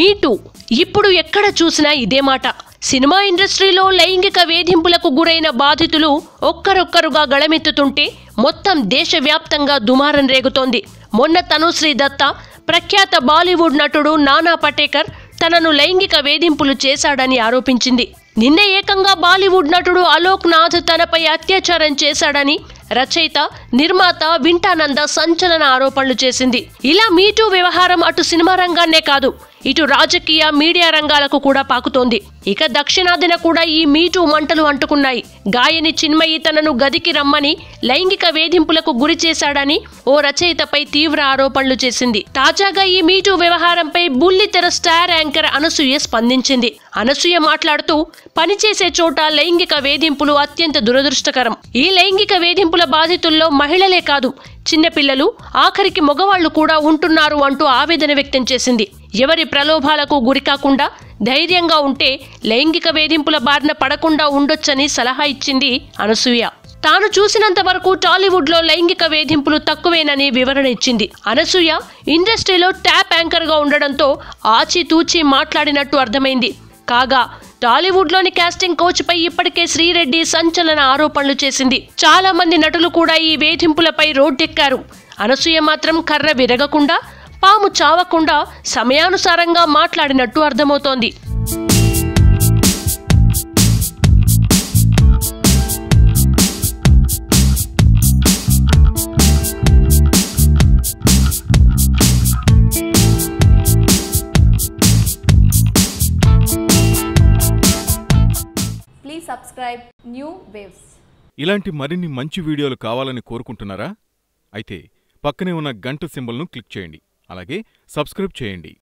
మీటూ ఇప్పుడు ఎక్కడ చూసినా ఇదే మాట. సినిమా ఇండస్ట్రీలో లైంగిక వేధింపులకు గురైన బాధితులు ఒక్కరొక్కరుగా గళమెత్తుతుంటే మొత్తం దేశవ్యాప్తంగా దుమారం రేగుతోంది. మొన్న తనుశ్రీ దత్తా, ప్రఖ్యాత బాలీవుడ్ నటుడు నానా పటేకర్ తనను లైంగిక వేధింపులు చేశాడని ఆరోపించింది. నిన్న ఏకంగా బాలీవుడ్ నటుడు అలోక్ నాథ్ తనపై అత్యాచారం చేశాడని రచయిత, నిర్మాత వింటానంద సంచలన ఆరోపణలు చేసింది. ఇలా మీటూ వ్యవహారం అటు సినిమా రంగాన్నే కాదు, ఇటు రాజకీయ, మీడియా రంగాలకు కూడా పాకుతోంది. ఇక దక్షిణాదిన కూడా ఈ మీటూ మంటలు అంటుకున్నాయి. గాయని చిన్మయి తనను గదికి రమ్మని లైంగిక వేధింపులకు గురి చేశాడని ఓ రచయితపై తీవ్ర ఆరోపణలు చేసింది. తాజాగా ఈ మీటూ వ్యవహారంపై బుల్లితెర స్టార్ యాంకర్ అనసూయ స్పందించింది. అనసూయ మాట్లాడుతూ, పనిచేసే చోట లైంగిక వేధింపులు అత్యంత దురదృష్టకరం. ఈ లైంగిక వేధింపుల బాధితుల్లో మహిళలే కాదు, చిన్నపిల్లలు, ఆఖరికి మగవాళ్లు కూడా ఉంటున్నారు అంటూ ఆవేదన వ్యక్తం చేసింది. ఎవరి ప్రలోభాలకు గురికాకుండా ధైర్యంగా ఉంటే లైంగిక వేధింపుల బారిన పడకుండా ఉండొచ్చని సలహా ఇచ్చింది అనసూయ. తాను చూసినంత వరకు టాలీవుడ్ లో లైంగిక వేధింపులు తక్కువేనని వివరణ ఇచ్చింది. అనసూయ ఇండస్ట్రీలో ట్యాప్ యాంకర్ గా ఉండడంతో ఆచితూచి మాట్లాడినట్టు అర్థమైంది. కాగా టాలీవుడ్ లోని కాస్టింగ్ కోచ్ పై ఇప్పటికే శ్రీరెడ్డి సంచలన ఆరోపణలు చేసింది. చాలా మంది నటులు కూడా ఈ వేధింపులపై రోడ్డెక్కారు. అనసూయ మాత్రం కర్ర విరగకుండా, పాము చావకుండా సమయానుసారంగా మాట్లాడినట్టు అర్థమవుతోంది. Please subscribe New Waves. ఇలాంటి మరిన్ని మంచి వీడియోలు కావాలని కోరుకుంటున్నారా? అయితే పక్కనే ఉన్న గంట సింబల్ను క్లిక్ చేయండి. అలాగే సబ్స్క్రైబ్ చేయండి.